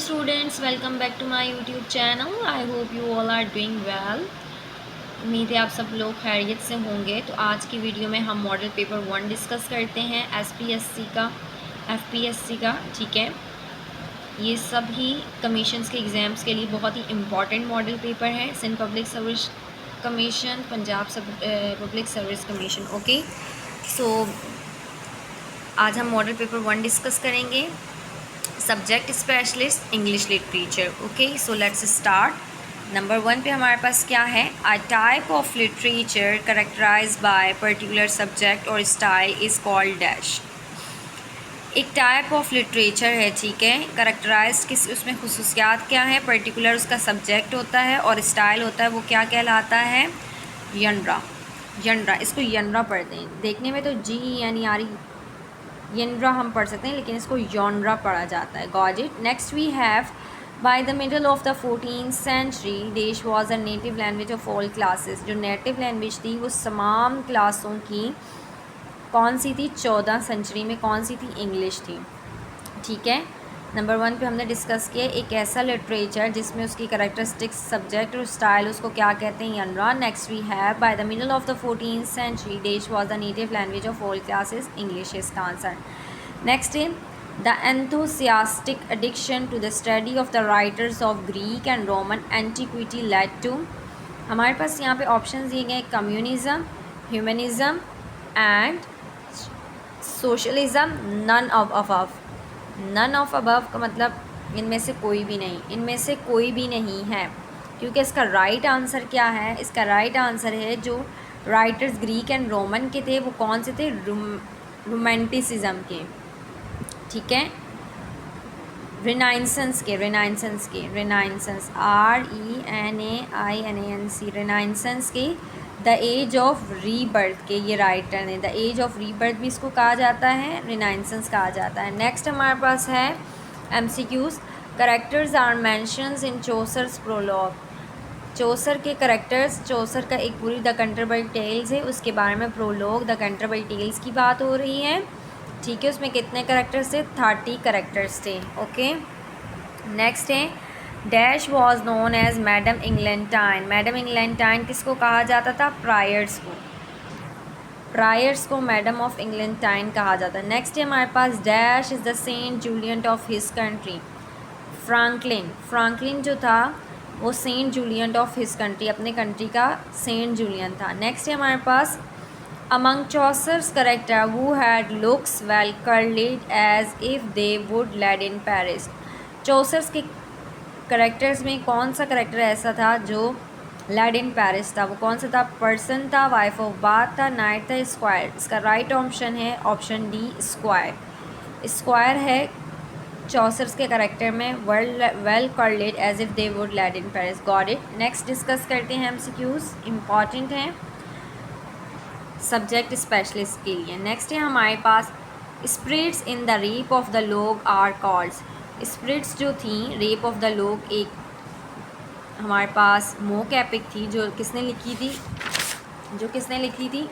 students, welcome back to my YouTube channel. I hope you all are doing well. उम्मीद है आप सब लोग खैरियत से होंगे। तो आज की वीडियो में हम मॉडल पेपर 1 डिस्कस करते हैं एसपीएससी का, एफपीएससी का। ठीक है, ये सभी कमीशंस के एग्ज़ाम्स के लिए बहुत ही इम्पॉर्टेंट मॉडल पेपर है। Sindh public service commission, Punjab public service commission. Okay, so आज हम मॉडल पेपर 1 डिस्कस करेंगे। Subject specialist English literature. Okay, so let's start. Number 1 पे हमारे पास क्या है? A type of literature characterized by particular subject और स्टाइल इज़ कॉल्ड डैश। एक टाइप ऑफ लिटरेचर है, ठीक है, करेक्टराइज किस, उसमें खुसूसियात क्या है, पर्टिकुलर उसका सब्जेक्ट होता है और स्टाइल होता है, वो क्या कहलाता है? यनरा। यनरा, इसको यनरा पढ़ते हैं। देखने में तो GENRA यनरा हम पढ़ सकते हैं, लेकिन इसको यॉनरा पढ़ा जाता है। Got it. Next we have by the middle of the 14th century dash was a native language of all classes. जो नेटिव लैंग्वेज थी वो तमाम क्लासों की कौन सी थी? 14 सेंचुरी में कौन सी थी? इंग्लिश थी। ठीक है, नंबर 1 पे हमने डिस्कस किया एक ऐसा लिटरेचर जिसमें उसकी करेक्टरिस्टिक्स, सब्जेक्ट और स्टाइल, उसको क्या कहते हैं? Genre. Next we have by the middle of the 14th century dash was the native language of all classes. English is का आंसर। नेक्स्ट है the enthusiastic addiction to the study of the writers of Greek and Roman antiquity led to. हमारे पास यहाँ पे option दिए गए communism, humanism and socialism. None of above. None of above का मतलब इनमें से कोई भी नहीं, इनमें से कोई भी नहीं है, क्योंकि इसका राइट आंसर क्या है? इसका राइट आंसर है जो राइटर्स ग्रीक एंड रोमन के थे वो कौन से थे? रोमांटिसिज्म के। ठीक है, रिनाइंसेंस के, रिनाइंसेंस के, रिनाइंसेंस RENAINANC, रिनाइंसेंस के। द एज ऑफ रीबर्थ के ये राइटर ने, द एज ऑफ रीबर्थ भी इसको कहा जाता है, रिनाइंसेंस कहा जाता है। नेक्स्ट हमारे पास है MCQs। Characters are mentions in Chaucer's prologue. Chaucer के करेक्टर्स, चौसर का एक पूरी द कैंटरबरी टेल्स है, उसके बारे में प्रोलॉग द कैंटरबरी टेल्स की बात हो रही है। ठीक है, उसमें कितने करेक्टर्स थे? 30 करेक्टर्स थे। ओके, नेक्स्ट है dash was known as madam Eglantine. Madam Eglantine किसको कहा जाता था? प्रायर्स को। प्रायर्स को मैडम ऑफ इंग्लैंटाइन कहा जाता है। नेक्स्ट है हमारे पास dash is the saint Julian of his country. Franklin. Franklin जो था वो saint Julian of his country, अपने कंट्री का सेंट जूलियन था। नेक्स्ट है हमारे पास among Chaucer's character who had looks well curled as if they would led in Paris। Chaucer's के करेक्टर्स में कौन सा करेक्टर ऐसा था जो लेड इन पेरिस था? वो कौन सा था? पर्सन था, वाइफ ऑफ बाथ था, नाइट था, स्क्वायर। इसका राइट ऑप्शन है ऑप्शन डी, स्क्वायर। स्क्वायर है चौसर्स के करेक्टर में well curled as if they would laid in Paris. Got it. Next discuss करते हैं MCQs, इम्पॉर्टेंट हैं सब्जेक्ट स्पेशलिस्ट के लिए। नेक्स्ट है हमारे पास spirits in the rape of the lock are called. Spirits जो थी रेप ऑफ द लोग, एक हमारे पास मोक एपिक थी जो किसने लिखी थी? जो किसने लिखी थी?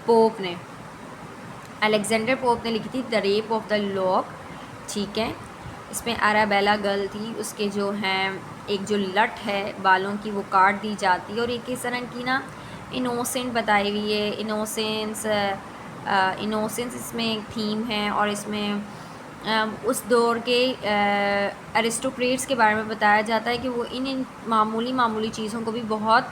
पोप ने, अलेक्जेंडर पोप ने लिखी थी the rape of the log. ठीक है, इसमें अराबेला गर्ल थी, उसके जो हैं एक जो लट है बालों की वो काट दी जाती है, और एक इस तरह की ना इनोसेंट बताई हुई है। इनोसेंस इसमें एक थीम है, और इसमें उस दौर के अरिस्टोक्रेट्स के बारे में बताया जाता है कि वो इन मामूली चीज़ों को भी बहुत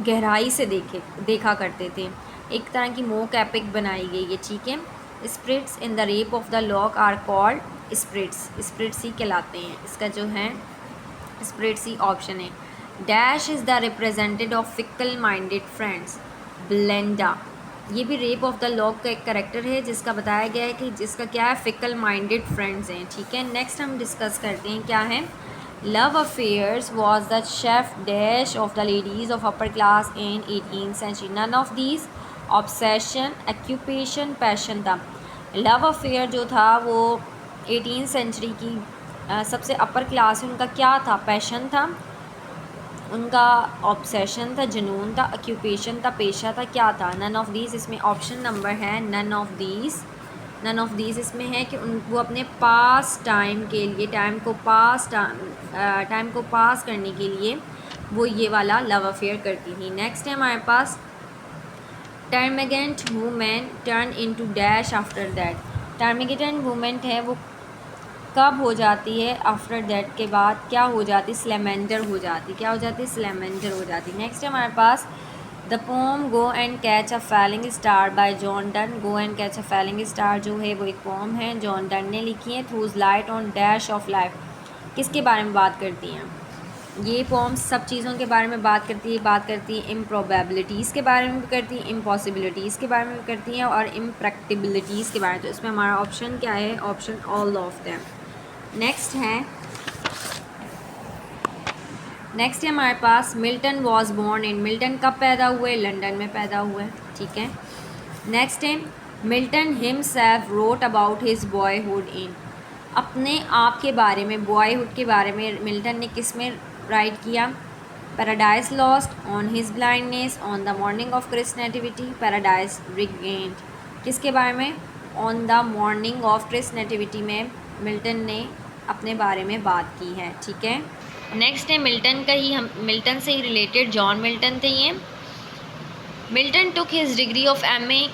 गहराई से देखा करते थे। एक तरह की मोक एपिक बनाई गई है। ठीक है, spirits in the rape of the lock are called spirits. Spirits ही कहलाते हैं। इसका जो है स्पिरिट्स ही ऑप्शन है। Dash is the represented of fickle minded friends. Belinda, ये भी रेप ऑफ द लॉग का एक करेक्टर है जिसका बताया गया है कि जिसका क्या है? फिकल माइंडेड फ्रेंड्स हैं। ठीक है, नेक्स्ट हम डिस्कस करते हैं क्या है? Love affairs was the chief dash of the ladies of upper class in 18th century. None of these obsession, occupation, passion था। लव अफेयर जो था वो 18th सेंचुरी की सबसे अपर क्लास है, उनका क्या था? पैशन था, उनका ऑब्सेशन था, जुनून था, ऑक्यूपेशन था, पेशा था, क्या था? None of these. इसमें ऑप्शन नंबर है none of these. None of these इसमें है कि वो अपने पास टाइम के लिए टाइम को पास करने के लिए वो ये वाला लव अफेयर करती थी। नेक्स्ट है हमारे पास termagant women turn into dash after that. Termagant women है वो कब हो जाती है, आफ्टर दैट के बाद क्या हो जाती, स्लेमेंडर हो जाती, क्या हो जाती, स्लेमेंडर हो जाती। नेक्स्ट है हमारे पास the poem go and catch a falling star by John Donne. Go and catch a falling star जो है वो एक पोम है, जॉन डन ने लिखी है। Throughs light on dash of life किसके बारे में बात करती हैं, ये पोम्स सब चीज़ों के बारे में बात करती है इम्प्रोबेबिलिटीज़ के बारे में भी करती है, इम्पॉसिबिलिटीज़ के बारे में भी करती हैं और इम्प्रैक्टिबिलिटीज़ के बारे में। तो इसमें हमारा ऑप्शन क्या है, option all of them. Next है हमारे पास Milton was born in. Milton कब पैदा हुए, लंदन में पैदा हुए, ठीक है। नेक्स्ट है Milton himself wrote about his boyhood in. अपने आप के बारे में, बॉयहुड के बारे में मिल्टन ने किस में राइट किया, Paradise Lost, on his blindness, on the morning of Christ nativity, Paradise Regained. किसके बारे में, on the morning of Christ nativity में मिल्टन ने अपने बारे में बात की है, ठीक है। नेक्स्ट है मिल्टन का ही, हम मिल्टन से ही रिलेटेड जॉन मिल्टन थे ये। Milton took his degree of MA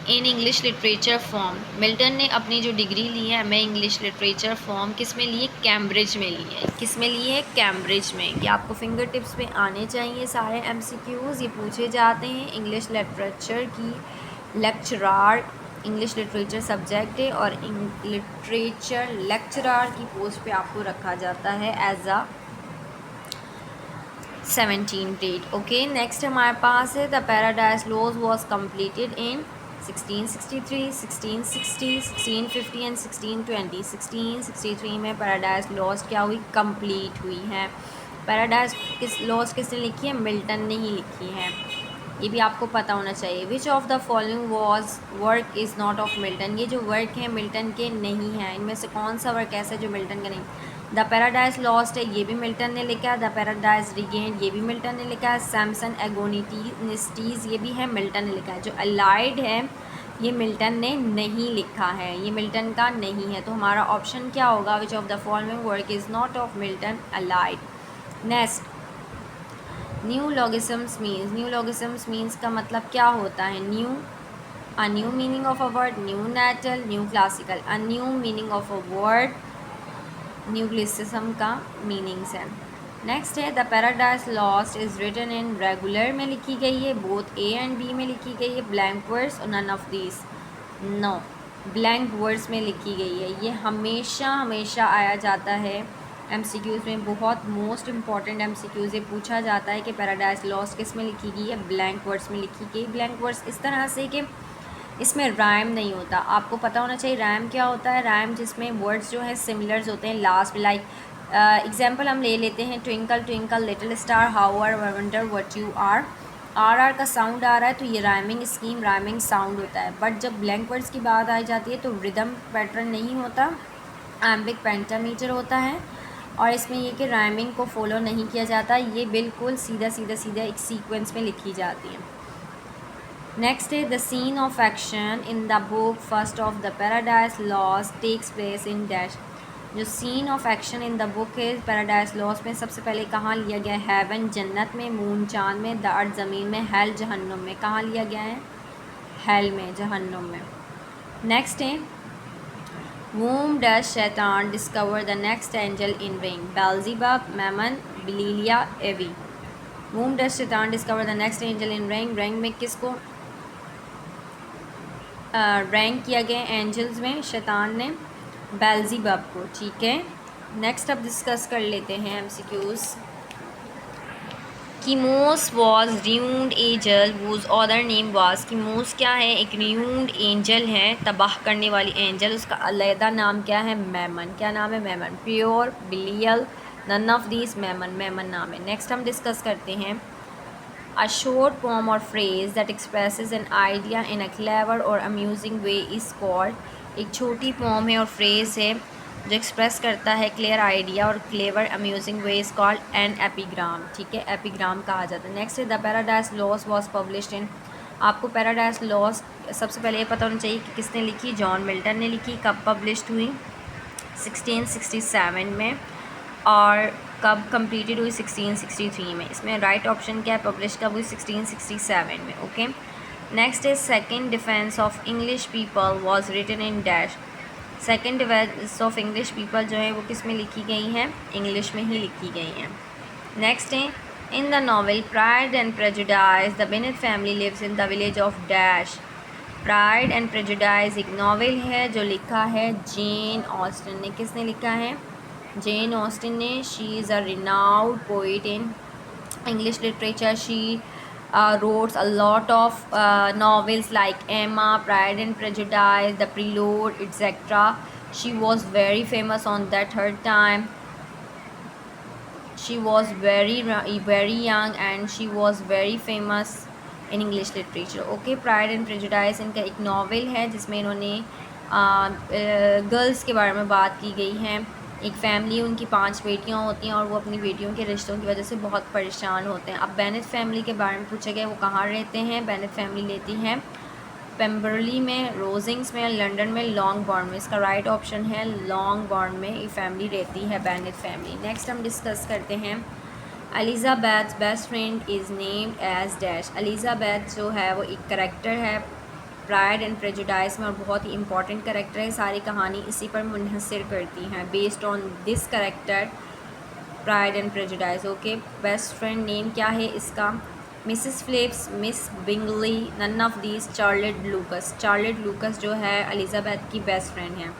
in English literature form. Milton ने अपनी जो डिग्री ली है एमए इंग्लिश लिटरेचर फॉर्म किस में ली है, कैम्ब्रिज में ली है। किस में ली है, कैम्ब्रिज में। ये आपको फिंगर टिप्स पे आने चाहिए सारे एमसीक्यूज़, ये पूछे जाते हैं। इंग्लिश लिटरेचर की लेक्चरार, इंग्लिश लिटरेचर सब्जेक्ट है और लिटरेचर लेक्चरार की पोस्ट पे आपको रखा जाता है as a 17 date. Okay, next हमारे पास है the Paradise Lost was completed in 1663, 1660, 1650 and 1620। 1663 में पैराडाइज लॉज क्या हुई, कंप्लीट हुई है। पैराडाइज लॉज किसने लिखी है, मिल्टन ने ही लिखी है, ये भी आपको पता होना चाहिए। विच of the following was work is not of Milton. ये जो वर्क है मिल्टन के नहीं हैं, इनमें से कौन सा वर्क ऐसा है जो मिल्टन का नहीं। द पैराडाइज लॉस्ट है, ये भी मिल्टन ने लिखा है। द पैराडाइज रिगेन्ड, ये भी मिल्टन ने लिखा है। सैमसन एगोनिटीज, ये भी है, मिल्टन ने लिखा है। जो अलाइड है ये मिल्टन ने नहीं लिखा है, ये मिल्टन का नहीं है। तो हमारा ऑप्शन क्या होगा, which of the following work is not of Milton, allied. Next neologisms means. Neologisms means का मतलब क्या होता है, a new meaning of a word, new natural, new classical. A new meaning of a word neologism का meanings है। Next है the paradise lost is written in regular में लिखी गई है, बोथ ए एंड बी में लिखी गई है, ब्लैंक वर्ड्स और none of these, no, blank words में लिखी गई है। ये हमेशा हमेशा आया जाता है एमसीक्यूज़ में, बहुत मोस्ट इंपॉर्टेंट एमसीक्यूज़ ये पूछा जाता है कि पैराडाइज लॉस्ट किस में लिखी गई है, ब्लैंक वर्ड्स में लिखी गई। ब्लैंक वर्ड्स इस तरह से कि इसमें राइम नहीं होता, आपको पता होना चाहिए राइम क्या होता है। राइम जिसमें वर्ड्स जो हैं सिमिलर्स होते हैं लास्ट, लाइक एग्जांपल हम ले लेते हैं, twinkle twinkle little star, how are wonder what you are. R का साउंड आ रहा है तो ये राइमिंग स्कीम, राइमिंग साउंड होता है। बट जब ब्लैंक वर्ड्स की बात आ जाती है तो रिदम पैटर्न नहीं होता, एम्बिक पेंटामीटर होता है और इसमें ये कि राइमिंग को फॉलो नहीं किया जाता, ये बिल्कुल सीधा सीधा सीधा एक सीक्वेंस में लिखी जाती है। नेक्स्ट है the scene of action in the book first of the paradise lost takes place in dash. जो scene of action in the book है पैराडाइज लॉस्ट में सबसे पहले कहाँ लिया गया है, हेवन जन्नत में, मून चाँद में, द अर्थ ज़मीन में, हेल जहन्नुम में। कहाँ लिया गया है, हेल में, जहन्नुम में। नेक्स्ट है whom does शैतान discover the next angel in ring, Beelzebub, Mammon, Belial, Eve. whom does शैतान discover the next angel in ring, rank में किसको रैंक किया गया एंजल्स में, शैतान ने बेल्ज़ेबब को, ठीक है। नेक्स्ट अब डिस्कस कर लेते हैं MCQs. Chemos was ruined angel whose other name was. Chemos क्या है, एक र्यून्ड एंजल है, तबाह करने वाली एंजल, उसका अलहदा नाम क्या है, मैमन। क्या नाम है, Memon. Pure, बिलियल, none of these, Memon, Memon नाम है। नेक्स्ट हम डिस्कस करते हैं अ शॉर्ट पोम और phrase that expresses an idea in a clever और अम्यूजिंग वे इज़ कॉल्ड। एक छोटी पोम है और फ्रेज़ है जो एक्सप्रेस करता है क्लियर आइडिया और clever amusing way is called an epigram, ठीक है, एपिग्राम कहा जाता है। नेक्स्ट है the paradise lost was published in. आपको पैराडाइज लॉस्ट सबसे पहले ये पता होना चाहिए कि किसने लिखी, जॉन मिल्टन ने लिखी। कब पब्लिश्ड हुई, 1667 में, और कब कंप्लीटेड हुई, 1663 में। इसमें राइट ऑप्शन क्या है, पब्लिश कब हुई, 1667 में। Okay, next is second defence of English people was written in dash. Second defence of English people जो है वो किस में लिखी गई हैं, इंग्लिश में ही लिखी गई हैं। नेक्स्ट है, in the novel Pride and Prejudice the Bennet family lives in the village of dash. Pride and Prejudice एक नावल है जो लिखा है जेन ऑस्टन ने। किसने लिखा है, जेन ऑस्टन ने। She is a renowned poet in English literature. She wrote a lot of novels like Emma, Pride and Prejudice, The Prelude, etc. She was very famous on that her time. She was very young and she was very famous in English literature. Okay, Pride and Prejudice इनका एक novel है जिसमें इन्होंने girls के बारे में बात की गई है। एक फैमिली, उनकी 5 बेटियां होती हैं और वो अपनी बेटियों के रिश्तों की वजह से बहुत परेशान होते हैं। अब बेनेट फैमिली के बारे में पूछा गया वो कहाँ रहते हैं। बेनेट फैमिली लेती है पेम्बरली में, रोजिंग्स में, लंदन में, लॉन्गबॉर्न में। इसका राइट ऑप्शन है लॉन्गबॉर्न में ये फैमिली रहती है, बेनेट फैमिली। नेक्स्ट हम डिस्कस करते हैं, Elizabeth best friend is named as dash. Elizabeth जो है वो एक करेक्टर है प्राइड एंड प्रेजुडाइज में और बहुत ही इंपॉर्टेंट करेक्टर है। सारी कहानी इसी पर मुनहसर करती हैं, based on this character Pride and Prejudice. Okay, best friend name क्या है इसका, Mrs Phillips, Miss Bingley, none of these, Charlotte Lucas. Charlotte Lucas जो है एलिज़ाबेथ की बेस्ट फ्रेंड है।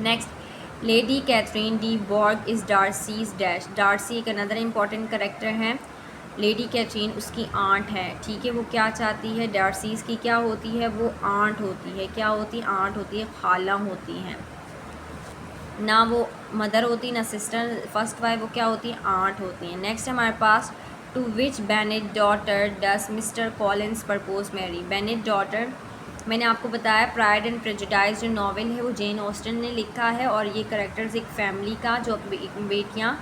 Next, Lady Catherine de Bourgh is Darcy's dash. Darcy एक another important character है। Lady Catherine उसकी आंट है, ठीक है। वो क्या चाहती है, डार्सीज की क्या होती है, वो आंट होती है। क्या होती है, आंट होती है, खाला होती है ना, वो मदर होती ना सिस्टर, फर्स्ट वाइफ, वो क्या होती है, आंट होती है। नेक्स्ट हमारे पास, to which Bennet daughter does mister Collins propose Mary. Bennet daughter, मैंने आपको बताया प्राइड एंड प्रेजुडाइज जो नावल है वो जेन ऑस्टन ने लिखा है और ये करेक्टर्स एक फैमिली का जो बेटियाँ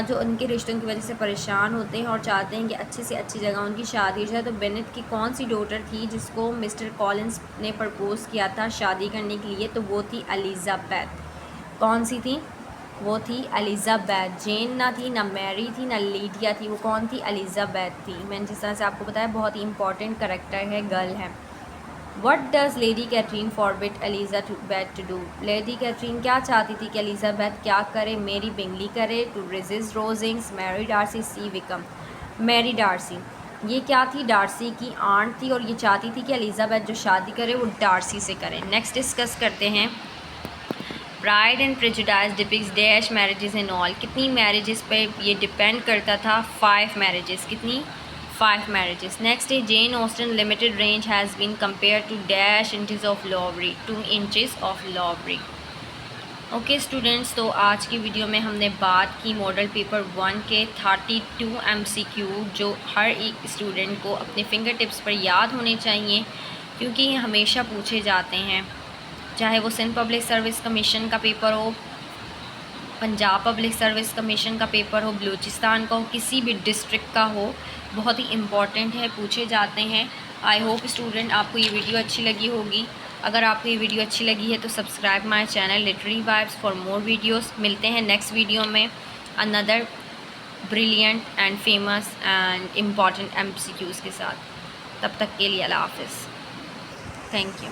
जो उनके रिश्तों की वजह से परेशान होते हैं और चाहते हैं कि अच्छे से अच्छी जगह उनकी शादी हो जाए। तो बेनेट की कौन सी डॉटर थी जिसको मिस्टर कॉलिंस ने प्रपोज़ किया था शादी करने के लिए, तो वो थी एलिज़ाबेथ। कौन सी थी, वो थी एलिज़ाबेथ। जेन ना थी, ना मैरी थी, ना लीडिया थी, वो कौन थी, एलिज़ाबेथ थी। मैंने जिस तरह से आपको बताया बहुत ही इंपॉर्टेंट करेक्टर है, गर्ल है। What does Lady Catherine forbid Elizabeth to do. Lady Catherine क्या चाहती थी कि एलिज़ाबेथ क्या करे, मेरी बिंगली करे, to resist Rosings, marry Darcy, see Wickham. Marry Darcy, ये क्या थी, डार्सी की आंट थी और ये चाहती थी कि एलिज़ाबेथ जो शादी करे वो डार्सी से करे। नेक्स्ट डिस्कस करते हैं, pride and prejudice depicts dash marriages and all. कितनी मैरिजेस पे ये डिपेंड करता था, 5 मैरिजेस। कितनी, 5 मैरिजेस। नेक्स्ट है, Jane Austen limited range has been compare to dash inches of ivory, 2 inches of ivory. Okay students, तो आज की वीडियो में हमने बात की मॉडल पेपर 1 के 32 MCQ जो हर एक स्टूडेंट को अपने फिंगर टिप्स पर याद होने चाहिए क्योंकि ये हमेशा पूछे जाते हैं, चाहे वो सिंध पब्लिक सर्विस कमीशन का पेपर हो, पंजाब पब्लिक सर्विस कमीशन का पेपर हो, बलूचिस्तान का हो, किसी भी डिस्ट्रिक्ट का हो, बहुत ही इम्पॉर्टेंट है, पूछे जाते हैं। आई होप स्टूडेंट आपको ये वीडियो अच्छी लगी होगी। अगर आपको ये वीडियो अच्छी लगी है तो subscribe my channel literary vibes for more videos. मिलते हैं नेक्स्ट वीडियो में another brilliant and famous and important MCQs के साथ। तब तक के लिए अल्लाह हाफ़िज़, थैंक यू।